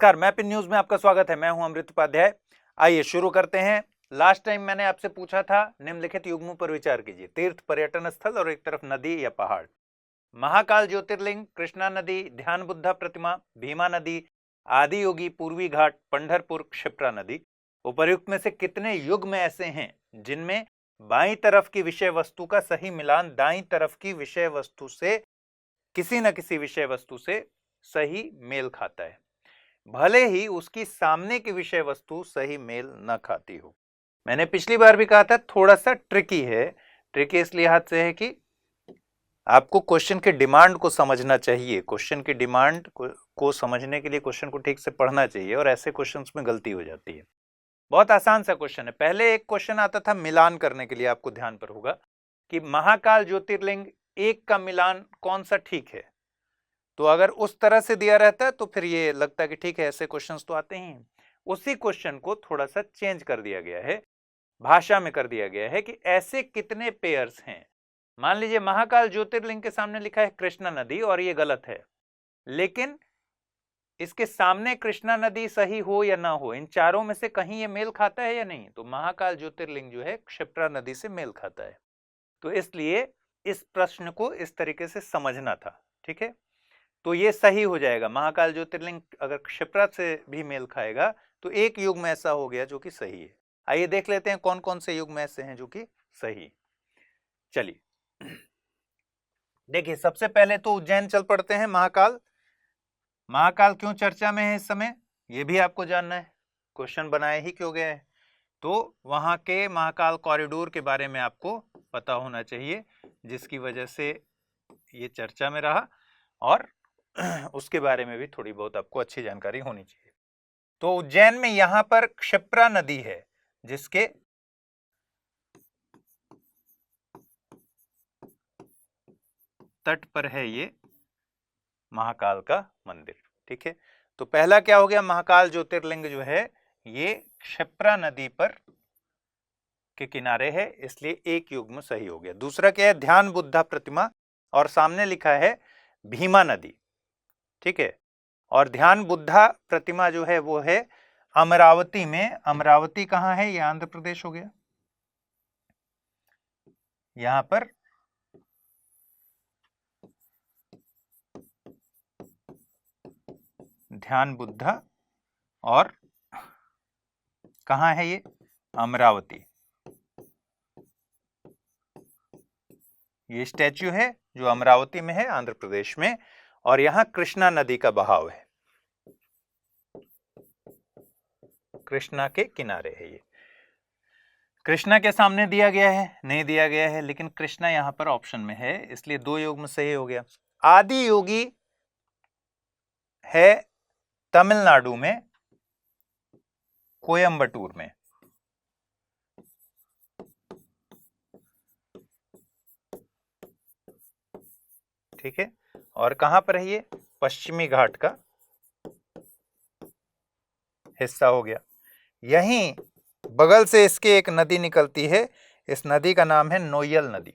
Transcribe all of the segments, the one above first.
नमस्कार, मैं pin news में आपका स्वागत है। मैं हूं अमृत उपाध्याय। आइए शुरू करते हैं। लास्ट टाइम मैंने आपसे पूछा था निम्नलिखित युग्मों पर विचार कीजिए। तीर्थ, पर्यटन स्थल और एक तरफ नदी या पहाड़। महाकाल ज्योतिर्लिंग, कृष्णा नदी, ध्यान बुद्धा प्रतिमा, भीमा नदी, आदि योगी, पूर्वी घाट, पंढरपुर, क्षिप्रा नदी। उपर्युक्त में से कितने युग्म ऐसे हैं जिनमें बाईं तरफ की विषय वस्तु का सही मिलान दाईं तरफ की विषय वस्तु से किसी न किसी विषय वस्तु से सही मेल खाता है, भले ही उसकी सामने की विषय वस्तु सही मेल न खाती हो। मैंने पिछली बार भी कहा था थोड़ा सा ट्रिकी है। ट्रिकी इस लिहाज से है कि आपको क्वेश्चन के डिमांड को समझना चाहिए। क्वेश्चन की डिमांड को समझने के लिए क्वेश्चन को ठीक से पढ़ना चाहिए और ऐसे क्वेश्चंस में गलती हो जाती है। बहुत आसान सा क्वेश्चन है। पहले एक क्वेश्चन आता था मिलान करने के लिए, आपको ध्यान पर होगा कि महाकाल ज्योतिर्लिंग एक का मिलान कौन सा ठीक है। तो अगर उस तरह से दिया रहता है तो फिर ये लगता है कि ठीक है, ऐसे क्वेश्चंस तो आते ही हैं। उसी क्वेश्चन को थोड़ा सा चेंज कर दिया गया है, भाषा में कर दिया गया है कि ऐसे कितने पेयर्स हैं। मान लीजिए महाकाल ज्योतिर्लिंग के सामने लिखा है कृष्णा नदी और ये गलत है, लेकिन इसके सामने कृष्णा नदी सही हो या ना हो, इन चारों में से कहीं ये मेल खाता है या नहीं, तो महाकाल ज्योतिर्लिंग जो है क्षिप्रा नदी से मेल खाता है। तो इसलिए इस प्रश्न को इस तरीके से समझना था। ठीक है, तो ये सही हो जाएगा। महाकाल ज्योतिर्लिंग अगर क्षिप्रा से भी मेल खाएगा तो एक युग्म ऐसा हो गया जो कि सही है। आइए देख लेते हैं कौन कौन से युग्म ऐसे हैं जो कि सही। चलिए देखिए, सबसे पहले तो उज्जैन चल पड़ते हैं। महाकाल क्यों चर्चा में है इस समय, ये भी आपको जानना है। क्वेश्चन बनाया ही क्यों गया है, तो वहां के महाकाल कॉरिडोर के बारे में आपको पता होना चाहिए, जिसकी वजह से ये चर्चा में रहा, और उसके बारे में भी थोड़ी बहुत आपको अच्छी जानकारी होनी चाहिए। तो उज्जैन में यहां पर क्षिप्रा नदी है, जिसके तट पर है ये महाकाल का मंदिर। ठीक है, तो पहला क्या हो गया, महाकाल ज्योतिर्लिंग जो है ये क्षिप्रा नदी पर के किनारे है, इसलिए एक युग्म सही हो गया। दूसरा क्या है, ध्यान बुद्धा प्रतिमा और सामने लिखा है भीमा नदी। ठीक है, और ध्यान बुद्धा प्रतिमा जो है वो है अमरावती में। अमरावती कहां है, ये आंध्र प्रदेश हो गया। यहां पर ध्यान बुद्धा और कहां है ये, अमरावती। ये स्टैच्यू है जो अमरावती में है, आंध्र प्रदेश में, और यहां कृष्णा नदी का बहाव है, कृष्णा के किनारे है ये। कृष्णा के सामने दिया गया है, नहीं दिया गया है, लेकिन कृष्णा यहां पर ऑप्शन में है, इसलिए दो युग्म सही हो गया। आदि योगी है तमिलनाडु में, कोयंबटूर में। ठीक है, और कहां पर है ये, पश्चिमी घाट का हिस्सा हो गया। यहीं बगल से इसके एक नदी निकलती है, इस नदी का नाम है नोयल नदी।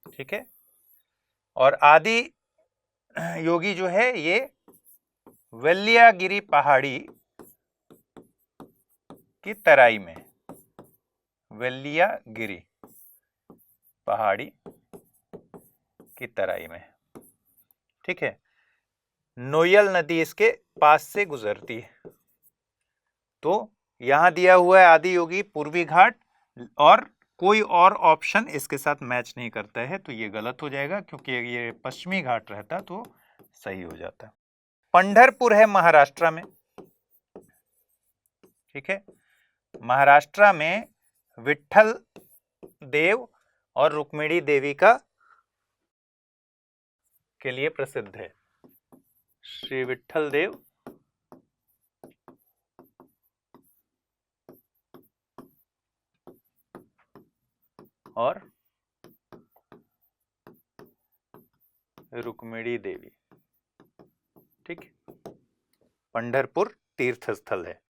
ठीक है, और आदि योगी जो है ये वेल्लियागिरी पहाड़ी की तराई में, वेल्लियागिरी पहाड़ी की तराई में। ठीक है, नोयल नदी इसके पास से गुजरती है। तो यहां दिया हुआ है आदि योगी, पूर्वी घाट, और कोई और ऑप्शन इसके साथ मैच नहीं करता है, तो ये गलत हो जाएगा, क्योंकि ये पश्चिमी घाट रहता तो सही हो जाता। पंढरपुर है महाराष्ट्र में। ठीक है, महाराष्ट्र में विट्ठल देव और रुक्मिणी देवी का के लिए प्रसिद्ध है। श्री विट्ठल देव और रुक्मिणी देवी। ठीक, पंढरपुर तीर्थ स्थल है।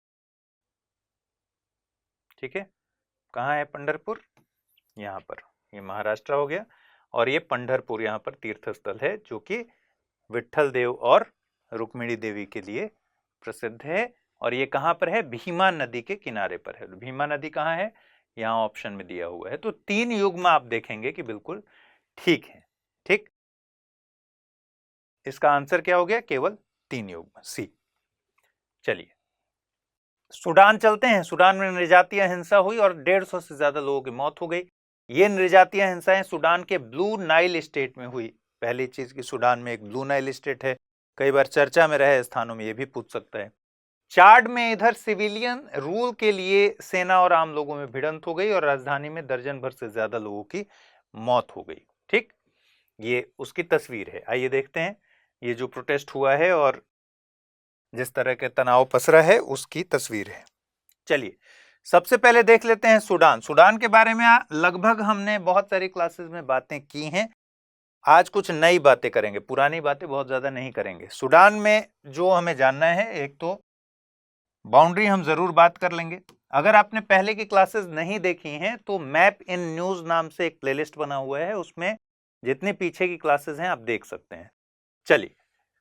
ठीक है, कहाँ है पंढरपुर, यहां पर, ये महाराष्ट्र हो गया। और ये पंढरपुर यहाँ पर तीर्थ स्थल है जो कि विट्ठल देव और रुक्मिणी देवी के लिए प्रसिद्ध है। और ये कहाँ पर है? भीमा नदी के किनारे पर है। भीमा नदी कहाँ है? यहाँ ऑप्शन में दिया हुआ है। तो 3 युग्म आप देखेंगे कि बिल्कुल ठीक है। ठीक, इसका आंसर क्या हो गया? केवल 3 युग्म, सी। चलिए सूडान चलते हैं। सूडान में नृजातीय हिंसा हुई और 150 से ज्यादा लोगों की मौत हो गई। ये नृजातीय हिंसाएं सूडान के ब्लू नाइल स्टेट में हुई। पहली चीज कि सूडान में एक ब्लू नाइल स्टेट है, कई बार चर्चा में रहे स्थानों में ये भी पूछ सकता है। चाड में इधर सिविलियन रूल के लिए सेना और आम लोगों में भिड़ंत हो गई और राजधानी में दर्जन भर से ज्यादा लोगों की मौत हो गई। ठीक, ये उसकी तस्वीर है। आइए देखते हैं ये जो प्रोटेस्ट हुआ है और जिस तरह के तनाव पसरा है उसकी तस्वीर है। चलिए सबसे पहले देख लेते हैं सूडान। सूडान के बारे में लगभग हमने बहुत सारी क्लासेस में बातें की हैं। आज कुछ नई बातें करेंगे, पुरानी बातें बहुत ज्यादा नहीं करेंगे। सूडान में जो हमें जानना है, एक तो बाउंड्री हम जरूर बात कर लेंगे। अगर आपने पहले की क्लासेस नहीं देखी हैं तो मैप इन न्यूज नाम से एक प्लेलिस्ट बना हुआ है, उसमें जितनी पीछे की क्लासेस हैं आप देख सकते हैं। चलिए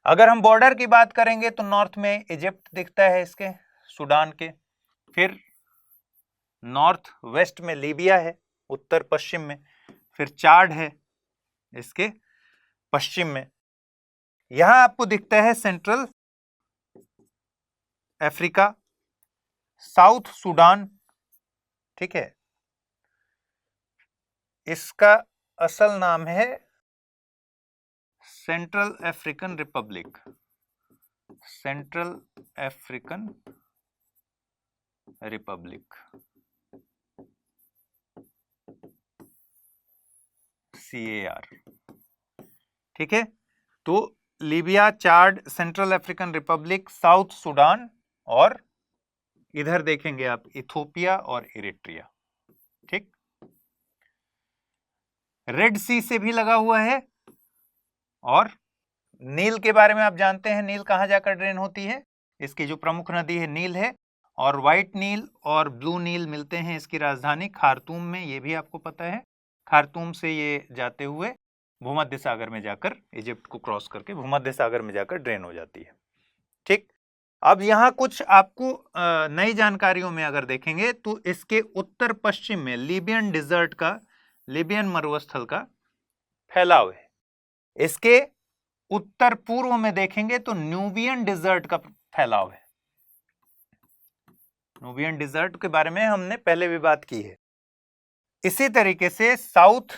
अगर हम बॉर्डर की बात करेंगे तो नॉर्थ में इजिप्ट दिखता है इसके, सूडान के। फिर नॉर्थ वेस्ट में लीबिया है, उत्तर पश्चिम में। फिर चाड है इसके पश्चिम में। यहां आपको दिखता है सेंट्रल अफ्रीका, साउथ सूडान। ठीक है, इसका असल नाम है Central African Republic. Central African Republic, CAR। ठीक है, तो Libya, Chad, Central African Republic, South Sudan और इधर देखेंगे आप इथोपिया और इरिट्रिया। ठीक, रेड सी से भी लगा हुआ है। और नील के बारे में आप जानते हैं, नील कहां जाकर ड्रेन होती है? इसकी जो प्रमुख नदी है नील है। और व्हाइट नील और ब्लू नील मिलते हैं इसकी राजधानी खार्तूम में, ये भी आपको पता है। खार्तूम से ये जाते हुए भूमध्य सागर में जाकर, इजिप्ट को क्रॉस करके भूमध्य सागर में जाकर ड्रेन हो जाती है। ठीक, अब यहाँ कुछ आपको नई जानकारियों में अगर देखेंगे तो इसके उत्तर पश्चिम में लीबियन डिजर्ट का, लीबियन मरुस्थल का फैलाव है। इसके उत्तर पूर्व में देखेंगे तो न्यूबियन डिजर्ट का फैलाव है। न्यूबियन डिजर्ट के बारे में हमने पहले भी बात की है। इसी तरीके से साउथ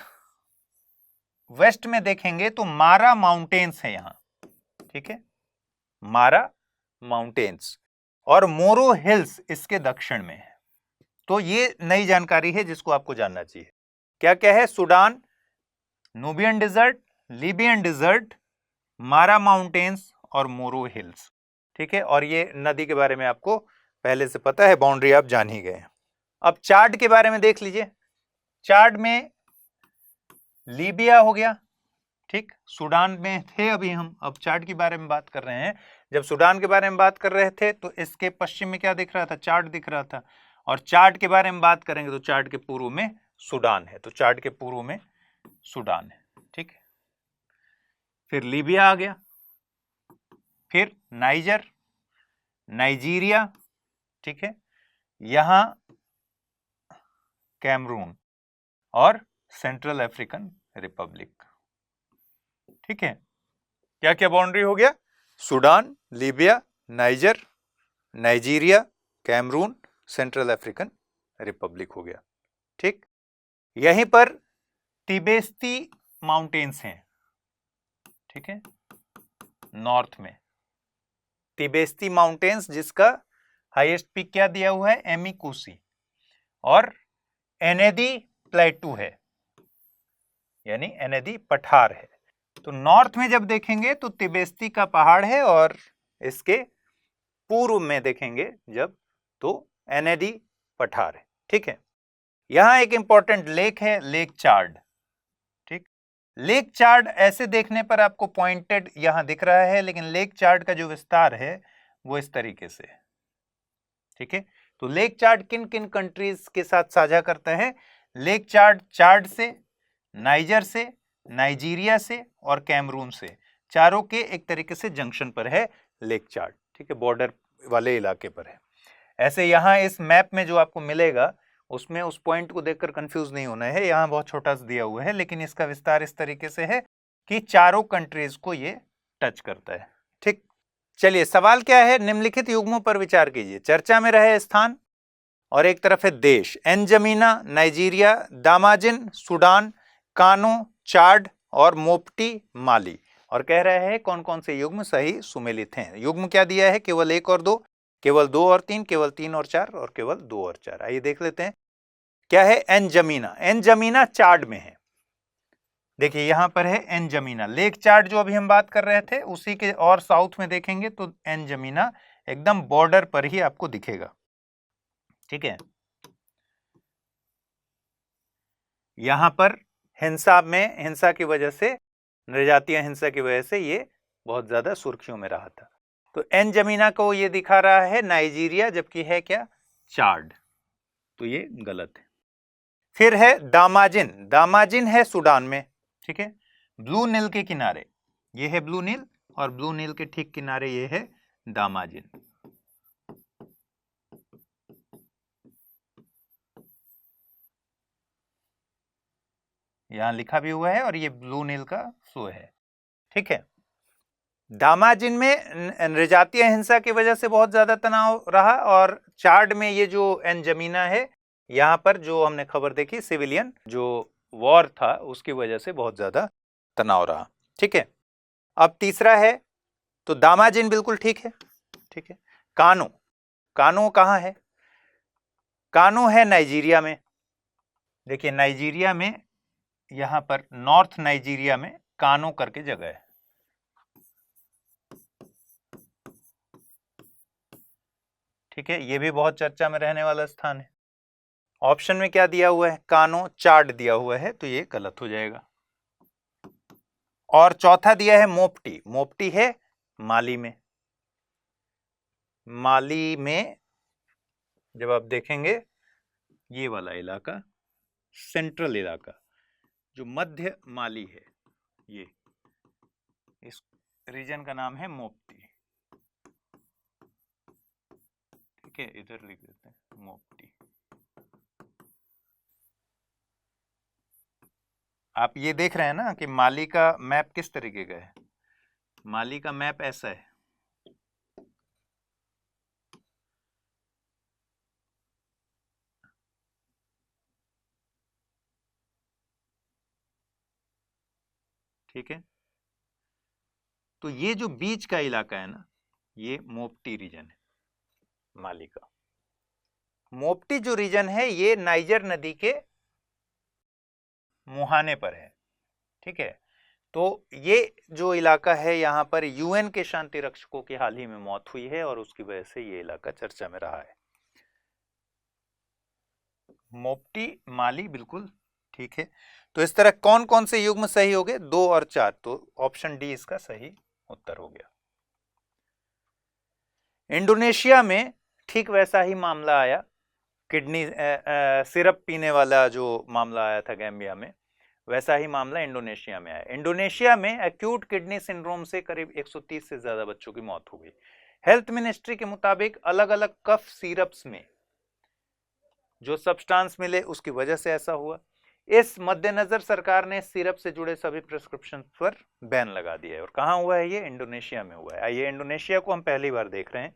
वेस्ट में देखेंगे तो मारा माउंटेन्स है यहां। ठीक है, मारा माउंटेन्स और मोरो हिल्स इसके दक्षिण में है। तो ये नई जानकारी है जिसको आपको जानना चाहिए। क्या क्या है? Sudan, Nubian desert, Libyan desert, Marra mountains और मोरो हिल्स। ठीक है, और ये नदी के बारे में आपको पहले से पता है, बाउंड्री आप जान ही गए। अब चाड के बारे में देख लीजिए। चाड में लीबिया हो गया। ठीक, सूडान में थे अभी हम, अब चाड के बारे में बात कर रहे हैं। जब सूडान के बारे में बात कर रहे थे तो इसके पश्चिम में क्या दिख रहा था? चाड दिख रहा था। और चाड के बारे में बात करेंगे तो चाड के पूर्व में सूडान है। तो चाड के पूर्व में सूडान है। ठीक है, फिर लीबिया आ गया, फिर नाइजर, नाइजीरिया। ठीक है, यहां कैमरून और सेंट्रल अफ्रीकन रिपब्लिक। ठीक है, क्या क्या बाउंड्री हो गया? Sudan, Libya, Niger, Nigeria, Cameroon, Central African Republic हो गया। ठीक, यहीं पर तिबेस्ती माउंटेन्स हैं। ठीक है, नॉर्थ में तिबेस्ती माउंटेन्स, जिसका हाईएस्ट पीक क्या दिया हुआ है? एमिकुसी। और एनेदी प्लेटू है, यानी एनेदी पठार है। तो नॉर्थ में जब देखेंगे तो तिबेस्ती का पहाड़ है और इसके पूर्व में देखेंगे जब तो एनेदी पठार है। ठीक है, यहां एक इंपॉर्टेंट लेक है, लेक चाड। ठीक, लेक चाड ऐसे देखने पर आपको पॉइंटेड यहां दिख रहा है, लेकिन लेक चाड का जो विस्तार है वो इस तरीके से है। ठीक है, तो लेक चाड किन किन कंट्रीज के साथ साझा करता है? लेक चाड चाड से, नाइजर से, नाइजीरिया से और कैमरून से, चारों के एक तरीके से जंक्शन पर है लेक चाड, ठीक है, बॉर्डर वाले इलाके पर है। ऐसे यहाँ इस मैप में जो आपको मिलेगा उसमें उस पॉइंट को देखकर कंफ्यूज नहीं होना है, यहाँ बहुत छोटा सा दिया हुआ है, लेकिन इसका विस्तार इस तरीके से है कि चारों कंट्रीज को ये टच करता है। ठीक, चलिए सवाल क्या है, निम्नलिखित युग्मों पर विचार कीजिए। चर्चा में रहे स्थान और एक तरफ है देश, एनजमीना नाइजीरिया, दामाजिन सूडान, कानो चाड और मोप्टी माली। और कह रहे हैं कौन कौन से युग्म सही सुमेलित हैं। युग्म क्या दिया है, केवल 1 और 2, केवल 2 और 3, केवल 3 और 4 और केवल 2 और 4। आइए देख लेते हैं क्या है। एनजमीना, एनजमीना चाड में है। देखिए यहां पर है एनजमीना, लेक चाड जो अभी हम बात कर रहे थे उसी के और साउथ में देखेंगे तो एनजमीना एकदम बॉर्डर पर ही आपको दिखेगा। ठीक है, यहां पर हिंसा की वजह से, नृजातीय हिंसा की वजह से ये बहुत ज्यादा सुर्खियों में रहा था। तो एनजमीना को ये दिखा रहा है नाइजीरिया, जबकि है क्या, चाड, तो ये गलत है। फिर है दामाजिन, दामाजिन है सूडान में। ठीक है, ब्लू नील के किनारे, ये है ब्लू नील और ब्लू नील के ठीक किनारे ये है दामाजिन। यहां लिखा भी हुआ है और ये ब्लू नील का शो है। ठीक है, दामाजिन में नृजातीय हिंसा की वजह से बहुत ज्यादा तनाव रहा और चाड में ये जो एनजमीना है यहां पर जो हमने खबर देखी सिविलियन जो वॉर था उसकी वजह से बहुत ज्यादा तनाव रहा। ठीक है, अब तीसरा है, तो दामाजिन बिल्कुल ठीक है। ठीक है, कानो, कानो कहां है, कानो है नाइजीरिया में। देखिए नाइजीरिया में यहां पर नॉर्थ नाइजीरिया में कानो करके जगह है। ठीक है, ये भी बहुत चर्चा में रहने वाला स्थान है। ऑप्शन में क्या दिया हुआ है, कानो चाड दिया हुआ है, तो ये गलत हो जाएगा। और चौथा दिया है मोप्टी, मोप्टी है माली में। माली में जब आप देखेंगे ये वाला इलाका, सेंट्रल इलाका जो मध्य माली है, ये इस रीजन का नाम है मोप्टी। ठीक है, इधर लिख देते हैं मोप्टी। आप ये देख रहे हैं ना कि माली का मैप किस तरीके का है, माली का मैप ऐसा है। ठीक है, तो ये जो बीच का इलाका है ना, ये मोप्टी रीजन है माली का। मोप्टी जो रीजन है ये नाइजर नदी के मुहाने पर है। ठीक है, तो ये जो इलाका है यहाँ पर यूएन के शांति रक्षकों की हाल ही में मौत हुई है और उसकी वजह से ये इलाका चर्चा में रहा है। मोप्टी माली बिल्कुल ठीक है। तो इस तरह कौन कौन से युग्म सही हो गए, 2 और 4, तो ऑप्शन डी इसका सही उत्तर हो गया। इंडोनेशिया में ठीक वैसा ही मामला आया, किडनी सिरप पीने वाला जो मामला आया था गैम्बिया में, वैसा ही मामला इंडोनेशिया में आया। इंडोनेशिया में एक्यूट किडनी सिंड्रोम से करीब 130 से ज्यादा बच्चों की मौत हो गई। हेल्थ मिनिस्ट्री के मुताबिक अलग अलग कफ सिरप्स में जो सब्सटेंस मिले उसकी वजह से ऐसा हुआ। इस मद्देनजर सरकार ने सिरप से जुड़े सभी प्रिस्क्रिप्शन पर बैन लगा दिया है। और कहां हुआ है ये, इंडोनेशिया में हुआ है। आइए इंडोनेशिया को हम पहली बार देख रहे हैं,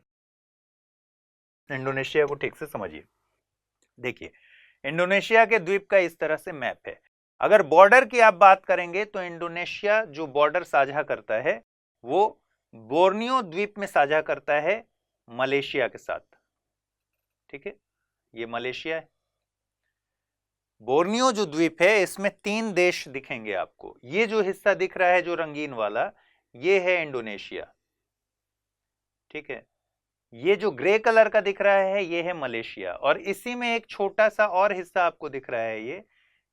इंडोनेशिया को ठीक से समझिए। देखिए इंडोनेशिया के द्वीप का इस तरह से मैप है। अगर बॉर्डर की आप बात करेंगे तो इंडोनेशिया जो बॉर्डर साझा करता है वो बोर्नियो द्वीप में साझा करता है मलेशिया के साथ। ठीक है, ये मलेशिया है। बोर्नियो जो द्वीप है इसमें 3 देश दिखेंगे आपको। ये जो हिस्सा दिख रहा है जो रंगीन वाला, ये है इंडोनेशिया। ठीक है, ये जो ग्रे कलर का दिख रहा है ये है मलेशिया। और इसी में एक छोटा सा और हिस्सा आपको दिख रहा है,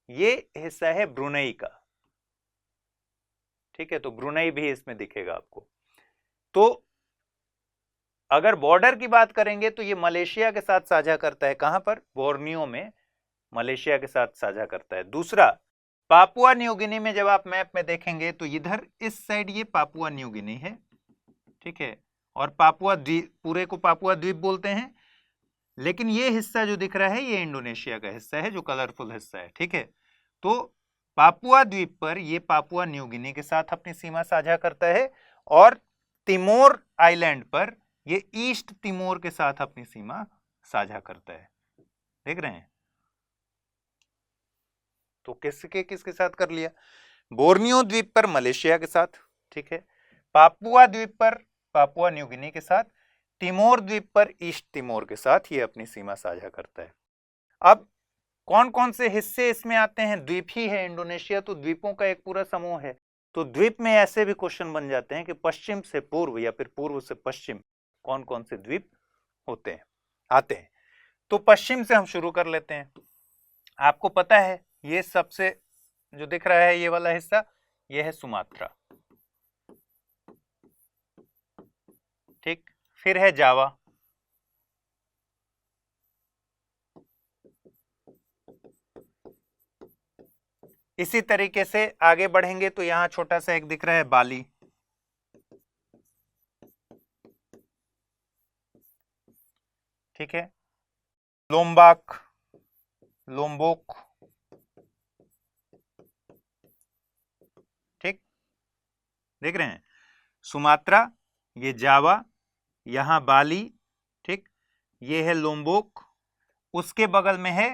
ये हिस्सा है ब्रुनेई का। ठीक है, तो ब्रुनेई भी इसमें दिखेगा आपको। तो अगर बॉर्डर की बात करेंगे तो ये मलेशिया के साथ साझा करता है, कहां पर, बोर्नियो में मलेशिया के साथ साझा करता है। दूसरा, पापुआ न्यू गिनी में जब आप मैप में देखेंगे तो इधर इस साइड ये पापुआ न्यू गिनी है, ठीक है, और पापुआ द्वीप, पूरे को पापुआ द्वीप बोलते हैं, लेकिन ये हिस्सा जो दिख रहा है ये इंडोनेशिया का हिस्सा है, जो कलरफुल हिस्सा है, ठीक है। तो पापुआ द्वीप पर ये पापुआ न्यू गिनी के साथ अपनी सीमा साझा करता है, और तिमोर आइलैंड पर ये ईस्ट तिमोर के साथ अपनी सीमा साझा करता है। देख रहे हैं, तो किसके साथ कर लिया? बोर्नियो द्वीप पर मलेशिया के साथ, ठीक है, पापुआ द्वीप पर पापुआ न्यू गिनी के साथ, तिमोर द्वीप पर ईस्ट तिमोर के साथ ये अपनी सीमा साझा करता है। अब कौन कौन से हिस्से इसमें आते हैं? द्वीप ही है इंडोनेशिया, तो द्वीपों का एक पूरा समूह है। तो द्वीप में ऐसे भी क्वेश्चन बन जाते हैं कि पश्चिम से पूर्व या फिर पूर्व से पश्चिम कौन कौन से द्वीप होते हैं, आते हैं। तो पश्चिम से हम शुरू कर लेते हैं। आपको पता है ये सबसे जो दिख रहा है ये वाला हिस्सा, ये है सुमात्रा, ठीक, फिर है जावा, इसी तरीके से आगे बढ़ेंगे तो यहां छोटा सा एक दिख रहा है बाली, ठीक है, लोम्बाक, लोम्बोक, ठीक, देख रहे हैं, सुमात्रा, ये जावा, यहां बाली, ठीक, ये है लोम्बोक, उसके बगल में है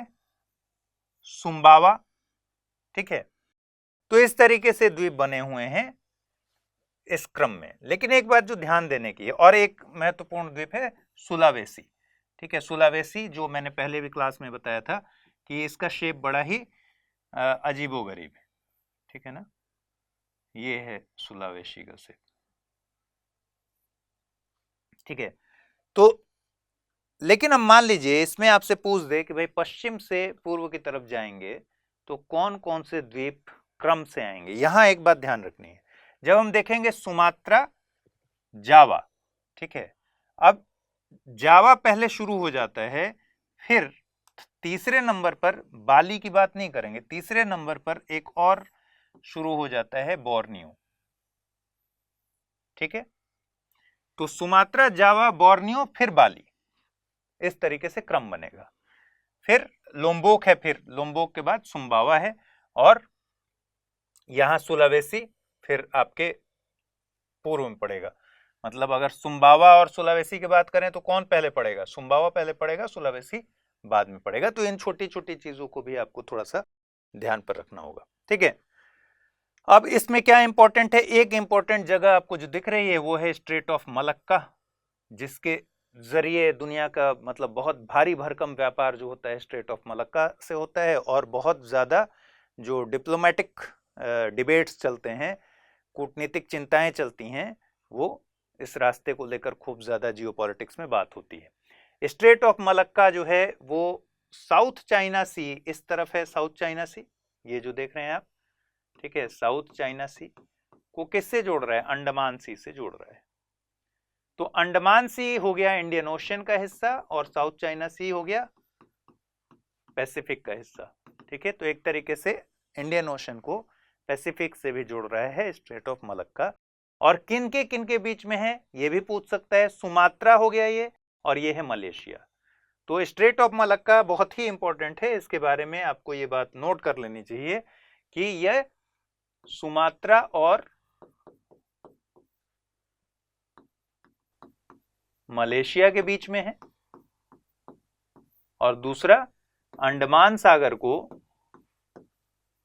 सुम्बावा, ठीक है। तो इस तरीके से द्वीप बने हुए हैं इस क्रम में। लेकिन एक बात जो ध्यान देने की है, और एक महत्वपूर्ण द्वीप है सुलावेसी, ठीक है, सुलावेसी, जो मैंने पहले भी क्लास में बताया था कि इसका शेप बड़ा ही अजीबोगरीब है, ठीक है ना, ये है सुलावेसी का शेप, ठीक है। तो लेकिन अब मान लीजिए इसमें आपसे पूछ दे कि भाई पश्चिम से पूर्व की तरफ जाएंगे तो कौन कौन से द्वीप क्रम से आएंगे। यहां एक बात ध्यान रखनी है, जब हम देखेंगे सुमात्रा, जावा, ठीक है, अब जावा पहले शुरू हो जाता है, फिर तीसरे नंबर पर बाली की बात नहीं करेंगे, तीसरे नंबर पर एक और शुरू हो जाता है बोर्नियो, ठीक है। तो सुमात्रा, जावा, बोर्नियो, फिर बाली, इस तरीके से क्रम बनेगा। फिर लोम्बोक है, फिर लोम्बोक के बाद सुम्बावा है, और यहां सुलावेसी फिर आपके पूर्व में पड़ेगा। मतलब अगर सुम्बावा और सुलावेसी की बात करें तो कौन पहले पड़ेगा? सुम्बावा पहले पड़ेगा, सुलावेसी बाद में पड़ेगा। तो इन छोटी छोटी चीजों को भी आपको थोड़ा सा ध्यान पर रखना होगा, ठीक है। अब इसमें क्या इंपॉर्टेंट है, एक इंपॉर्टेंट जगह आपको जो दिख रही है वो है स्ट्रेट ऑफ मलक्का, जिसके जरिए दुनिया का मतलब बहुत भारी भरकम व्यापार जो होता है स्ट्रेट ऑफ मलक्का से होता है, और बहुत ज्यादा जो डिप्लोमेटिक डिबेट्स चलते हैं, कूटनीतिक चिंताएं चलती हैं, वो इस रास्ते को लेकर खूब ज्यादा जियोपॉलिटिक्स में बात होती है। स्ट्रेट ऑफ मलक्का जो है वो साउथ चाइना सी इस तरफ है, साउथ चाइना सी, ये जो देख रहे हैं आप, ठीक है, साउथ चाइना सी को किससे जोड़ रहा है? अंडमान सी से जोड़ रहा है। तो अंडमान सी हो गया इंडियन ओशन का हिस्सा, और साउथ चाइना सी हो गया पैसिफिक का हिस्सा, ठीक है। तो एक तरीके से इंडियन ओशन को पैसिफिक से भी जोड़ रहा है स्ट्रेट ऑफ मलक्का। और किन के बीच में है ये भी पूछ सकता है। सुमात्रा हो गया ये, और ये है मलेशिया। तो स्ट्रेट ऑफ मलक्का बहुत ही इंपॉर्टेंट है, इसके बारे में आपको ये बात नोट कर लेनी चाहिए कि यह सुमात्रा और मलेशिया के बीच में है, और दूसरा अंडमान सागर को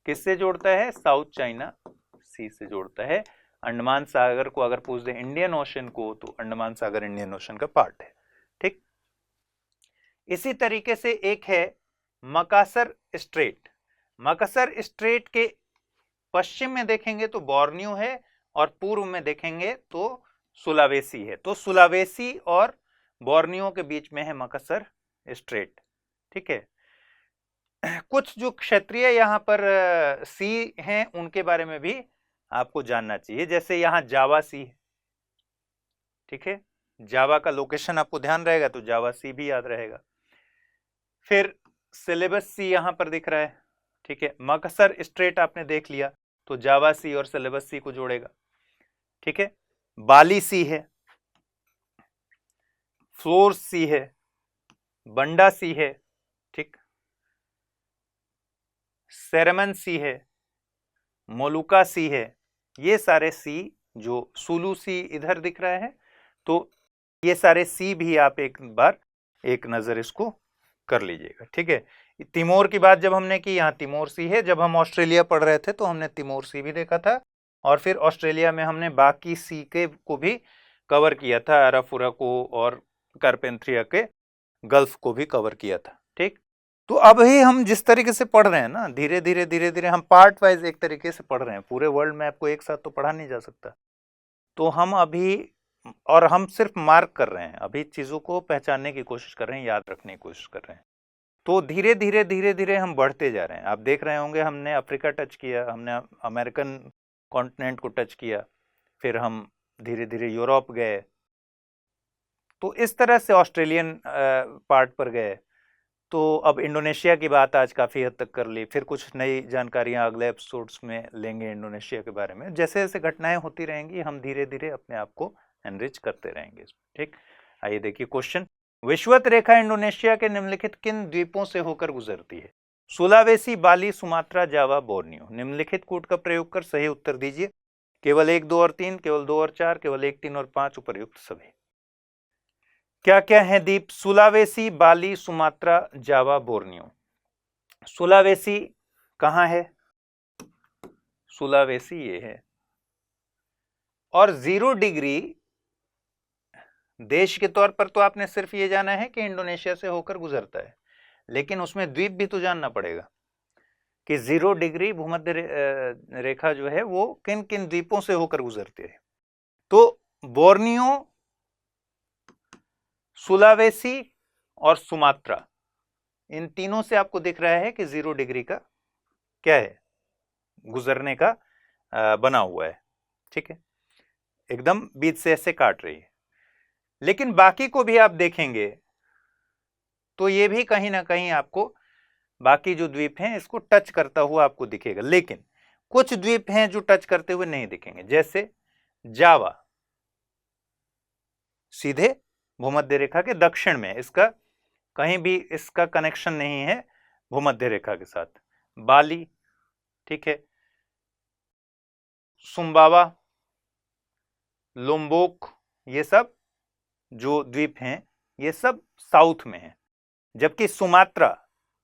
किससे जोड़ता है? साउथ चाइना सी से जोड़ता है। अंडमान सागर को अगर पूछ दे इंडियन ओशन को, तो अंडमान सागर इंडियन ओशन का पार्ट है, ठीक। इसी तरीके से एक है मकासर स्ट्रेट। मकासर स्ट्रेट के पश्चिम में देखेंगे तो बोर्नियो है, और पूर्व में देखेंगे तो सुलावेसी है। तो सुलावेसी और बोर्नियो के बीच में है मकासर स्ट्रेट, ठीक है। कुछ जो क्षेत्रीय यहाँ पर सी हैं उनके बारे में भी आपको जानना चाहिए, जैसे यहाँ जावा सी है, ठीक है, जावा का लोकेशन आपको ध्यान रहेगा तो जावा सी भी याद रहेगा। फिर सिलेबस सी यहाँ पर दिख रहा है, ठीक है। मकसर स्ट्रेट आपने देख लिया तो जावा सी और सेलेबस सी को जोड़ेगा, ठीक है। बाली सी है, फ्लोर सी है, बंडा सी है, ठीक, सेरेमन सी है, मोलुका सी है, ये सारे सी, जो सुलू सी इधर दिख रहा है, तो ये सारे सी भी आप एक बार एक नजर इसको कर लीजिएगा, ठीक है। तिमोर की बात जब हमने की, यहाँ तिमोर सी है। जब हम ऑस्ट्रेलिया पढ़ रहे थे तो हमने तिमोर सी भी देखा था, और फिर ऑस्ट्रेलिया में हमने बाकी सी के को भी कवर किया था, अराफुरा को और कारपेंथ्रिया के गल्फ को भी कवर किया था, ठीक। तो अब ही हम जिस तरीके से पढ़ रहे हैं ना, धीरे धीरे धीरे धीरे हम पार्ट वाइज एक तरीके से पढ़ रहे हैं, पूरे वर्ल्ड में आपको एक साथ तो पढ़ा नहीं जा सकता। तो हम अभी, और हम सिर्फ मार्क कर रहे हैं, अभी चीजों को पहचानने की कोशिश कर रहे हैं, याद रखने की कोशिश कर रहे हैं। तो धीरे धीरे धीरे धीरे हम बढ़ते जा रहे हैं। आप देख रहे होंगे हमने अफ्रीका टच किया, हमने अमेरिकन कॉन्टिनेंट को टच किया, फिर हम धीरे धीरे यूरोप गए, तो इस तरह से ऑस्ट्रेलियन पार्ट पर गए, तो अब इंडोनेशिया की बात आज काफ़ी हद तक कर ली, फिर कुछ नई जानकारियां अगले एपिसोड्स में लेंगे इंडोनेशिया के बारे में। जैसे जैसे घटनाएं होती रहेंगी हम धीरे धीरे अपने आप को एनरिच करते रहेंगे, ठीक। आइए देखिए क्वेश्चन, विषुवत रेखा इंडोनेशिया के निम्नलिखित किन द्वीपों से होकर गुजरती है? सुलावेसी, बाली, सुमात्रा, जावा, बोर्नियो। निम्नलिखित कूट का प्रयोग कर सही उत्तर दीजिए। केवल 1, 2 और 3, केवल 2 और 4, केवल 1, 3 और 5, उपर्युक्त सभी। क्या क्या है द्वीप? सुलावेसी, बाली, सुमात्रा, जावा, बोर्नियो। सुलावेसी कहां है? सुलावेसी ये है, और 0 डिग्री देश के तौर पर तो आपने सिर्फ ये जाना है कि इंडोनेशिया से होकर गुजरता है, लेकिन उसमें द्वीप भी तो जानना पड़ेगा कि 0 डिग्री भूमध्य रेखा जो है वो किन किन द्वीपों से होकर गुजरती है। तो बोर्नियो, सुलावेसी और सुमात्रा, इन तीनों से आपको दिख रहा है कि 0 डिग्री का क्या है, गुजरने का बना हुआ है, ठीक है, एकदम बीच से ऐसे काट रही है। लेकिन बाकी को भी आप देखेंगे तो ये भी कहीं ना कहीं आपको बाकी जो द्वीप हैं इसको टच करता हुआ आपको दिखेगा, लेकिन कुछ द्वीप हैं जो टच करते हुए नहीं दिखेंगे, जैसे जावा सीधे भूमध्य रेखा के दक्षिण में, इसका कहीं भी इसका कनेक्शन नहीं है भूमध्य रेखा के साथ। बाली, ठीक है, सुम्बावा, लोम्बोक, ये सब जो द्वीप हैं ये सब साउथ में है। जबकि सुमात्रा,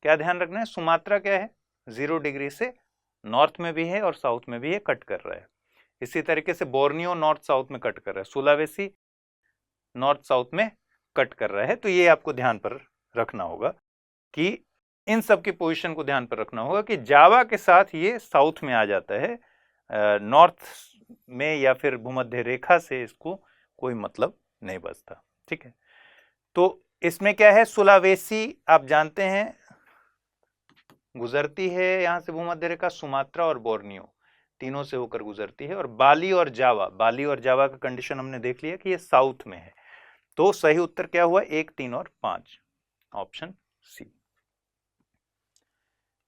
क्या ध्यान रखना है, सुमात्रा क्या है, 0 डिग्री से नॉर्थ में भी है और साउथ में भी है, कट कर रहा है। इसी तरीके से बोर्नियो नॉर्थ साउथ में कट कर रहा है, सुलावेसी नॉर्थ साउथ में कट कर रहा है। तो ये आपको ध्यान पर रखना होगा कि इन सब की पोजीशन को ध्यान पर रखना होगा कि जावा के साथ ये साउथ में आ जाता है, नॉर्थ में या फिर भूमध्य रेखा से इसको कोई मतलब नहीं बचता, ठीक है। तो इसमें क्या है, सुलावेसी आप जानते हैं गुजरती है यहां से भूमध्य रेखा, सुमात्रा और बोर्नियो तीनों से होकर गुजरती है, और बाली और जावा, बाली और जावा का कंडीशन हमने देख लिया कि ये साउथ में है। तो सही उत्तर क्या हुआ, 1, 3 और 5, ऑप्शन सी।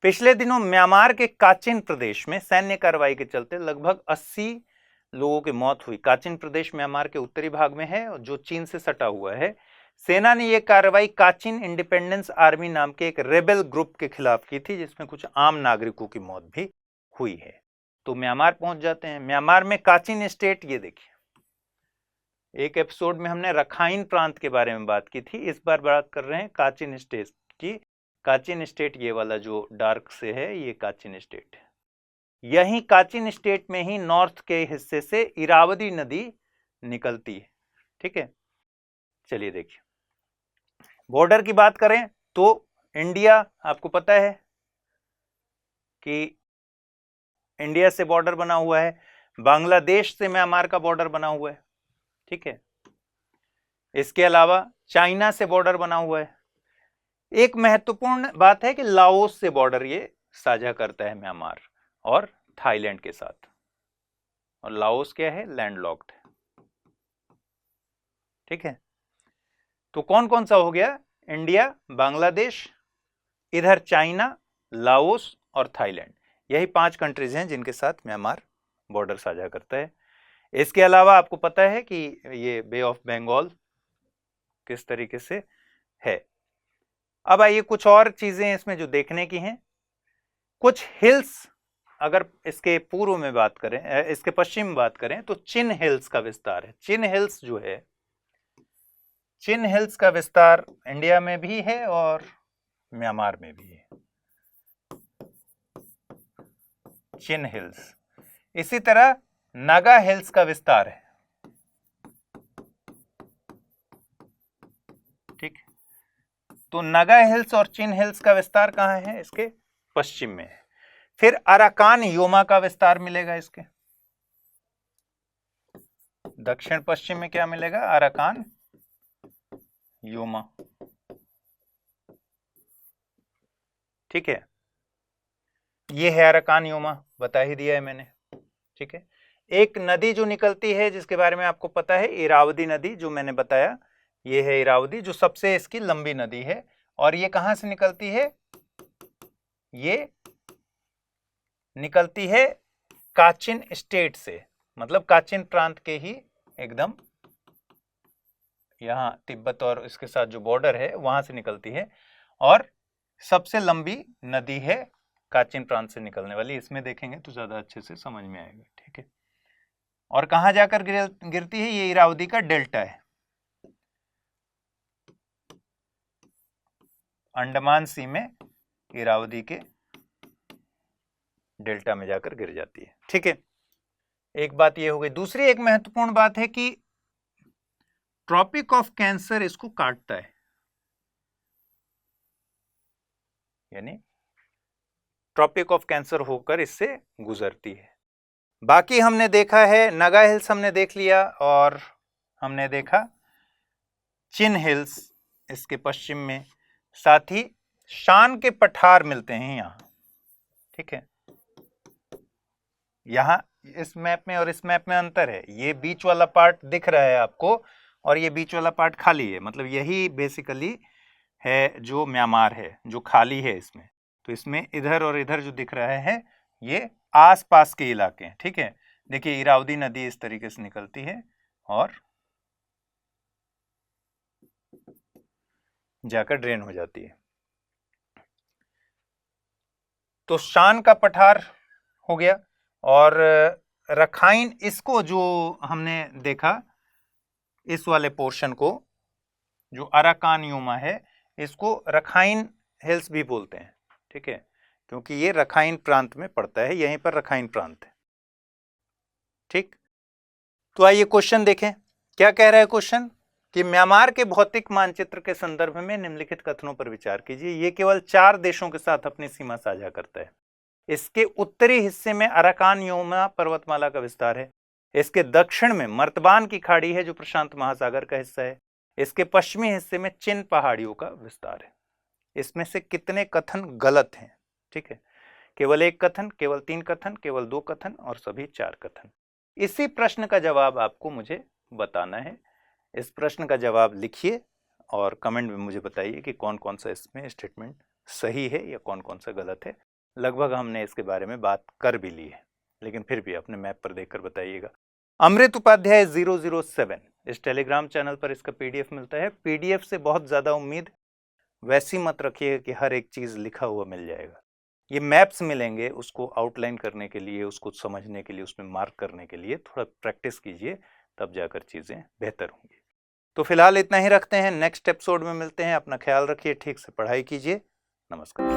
पिछले दिनों म्यांमार के काचिन प्रदेश में सैन्य कार्रवाई के चलते लगभग 80 लोगों की मौत हुई। काचिन प्रदेश म्यांमार के उत्तरी भाग में है जो चीन से सटा हुआ है। सेना ने यह कार्रवाई काचिन इंडिपेंडेंस आर्मी नाम के एक रेबेल ग्रुप के खिलाफ की थी, जिसमें कुछ आम नागरिकों की मौत भी हुई है। तो म्यांमार पहुंच जाते हैं। म्यांमार में काचिन स्टेट, ये देखिए एक एपिसोड में हमने रखाइन प्रांत के बारे में बात की थी, इस बार बात कर रहे हैं काचिन स्टेट की। काचिन स्टेट ये वाला जो डार्क से है ये काचिन स्टेट है। यही काचिन स्टेट में ही नॉर्थ के हिस्से से इरावदी नदी निकलती है, ठीक है। चलिए देखिए, बॉर्डर की बात करें तो इंडिया, आपको पता है कि इंडिया से बॉर्डर बना हुआ है, बांग्लादेश से म्यांमार का बॉर्डर बना हुआ है, ठीक है। इसके अलावा चाइना से बॉर्डर बना हुआ है। एक महत्वपूर्ण बात है कि लाओस से बॉर्डर ये साझा करता है म्यांमार, और थाईलैंड के साथ, और लाओस क्या है, लैंडलॉक्ड है, ठीक है। तो कौन कौन सा हो गया, इंडिया, बांग्लादेश, इधर चाइना, लाओस और थाईलैंड, यही 5 कंट्रीज हैं जिनके साथ म्यांमार बॉर्डर साझा करता है। इसके अलावा आपको पता है कि ये बे ऑफ बंगाल किस तरीके से है। अब आइए कुछ और चीजें इसमें जो देखने की हैं। कुछ हिल्स, अगर इसके पूर्व में बात करें, इसके पश्चिम में बात करें तो चिन हिल्स का विस्तार है। चिन हिल्स जो है, चिन हिल्स का विस्तार इंडिया में भी है और म्यांमार में भी है, चिन हिल्स। इसी तरह नागा हिल्स का विस्तार है, ठीक। तो नागा हिल्स और चिन हिल्स का विस्तार कहां है? इसके पश्चिम में है। फिर अराकान योमा का विस्तार मिलेगा इसके दक्षिण पश्चिम में। क्या मिलेगा? अराकान योमा, ठीक है। ये है अराकान योमा, बता ही दिया है मैंने, ठीक है। एक नदी जो निकलती है जिसके बारे में आपको पता है, इरावदी नदी, जो मैंने बताया, ये है इरावदी, जो सबसे इसकी लंबी नदी है। और ये कहां से निकलती है? ये निकलती है काचिन स्टेट से, मतलब काचिन प्रांत के ही एकदम यहां तिब्बत और इसके साथ जो बॉर्डर है वहां से निकलती है। और सबसे लंबी नदी है काचिन प्रांत से निकलने वाली। इसमें देखेंगे तो ज्यादा अच्छे से समझ में आएगा, ठीक है। और कहां जाकर गिरती है? ये इरावदी का डेल्टा है, अंडमान सी में इरावदी के डेल्टा में जाकर गिर जाती है, ठीक है। एक बात ये हो गई। दूसरी एक महत्वपूर्ण बात है कि ट्रॉपिक ऑफ कैंसर इसको काटता है, यानी ट्रॉपिक ऑफ कैंसर होकर इससे गुजरती है। बाकी हमने देखा है, नागा हिल्स हमने देख लिया, और हमने देखा चिन हिल्स इसके पश्चिम में। साथ ही शान के पठार मिलते हैं यहां, ठीक है। यहां इस मैप में और इस मैप में अंतर है। ये बीच वाला पार्ट दिख रहा है आपको और ये बीच वाला पार्ट खाली है, मतलब यही बेसिकली है जो म्यांमार है, जो खाली है इसमें। तो इसमें इधर और इधर जो दिख रहा है ये आसपास के इलाके हैं, ठीक है। देखिए इरावदी नदी इस तरीके से निकलती है और जाकर ड्रेन हो जाती है। तो शान का पठार हो गया। और रखाइन, इसको जो हमने देखा, इस वाले पोर्शन को जो अराकान योमा है, इसको रखाइन हिल्स भी बोलते हैं, ठीक है, क्योंकि ये रखाइन प्रांत में पड़ता है। यहीं पर रखाइन प्रांत है, ठीक। तो आइए क्वेश्चन देखें। क्या कह रहा है क्वेश्चन? कि म्यांमार के भौतिक मानचित्र के संदर्भ में निम्नलिखित कथनों पर विचार कीजिए। ये केवल 4 देशों के साथ अपनी सीमा साझा करता है। इसके उत्तरी हिस्से में अराकान योमा पर्वतमाला का विस्तार है। इसके दक्षिण में मर्तबान की खाड़ी है जो प्रशांत महासागर का हिस्सा है। इसके पश्चिमी हिस्से में चिन पहाड़ियों का विस्तार है। इसमें से कितने कथन गलत हैं? ठीक है, केवल 1 कथन, केवल 3 कथन, केवल 2 कथन और सभी 4 कथन। इसी प्रश्न का जवाब आपको मुझे बताना है। इस प्रश्न का जवाब लिखिए और कमेंट में मुझे बताइए कि कौन कौन सा इसमें स्टेटमेंट सही है या कौन कौन सा गलत है। लगभग हमने इसके बारे में बात कर भी ली है, लेकिन फिर भी अपने मैप पर देखकर बताइएगा। अमृत उपाध्याय 007 इस टेलीग्राम चैनल पर इसका PDF मिलता है। PDF से बहुत ज़्यादा उम्मीद वैसी मत रखिएगा कि हर एक चीज़ लिखा हुआ मिल जाएगा। ये मैप्स मिलेंगे, उसको आउटलाइन करने के लिए, उसको समझने के लिए, उसमें मार्क करने के लिए थोड़ा प्रैक्टिस कीजिए, तब जाकर चीज़ें बेहतर होंगी। तो फिलहाल इतना ही रखते हैं, नेक्स्ट एपिसोड में मिलते हैं। अपना ख्याल रखिए, ठीक से पढ़ाई कीजिए। नमस्कार।